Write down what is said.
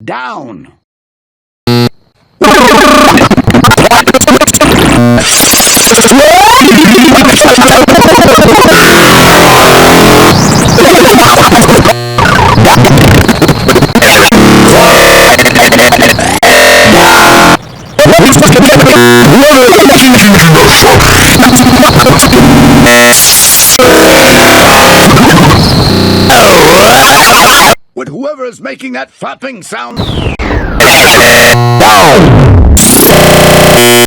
down. Would whoever is making that flapping sound...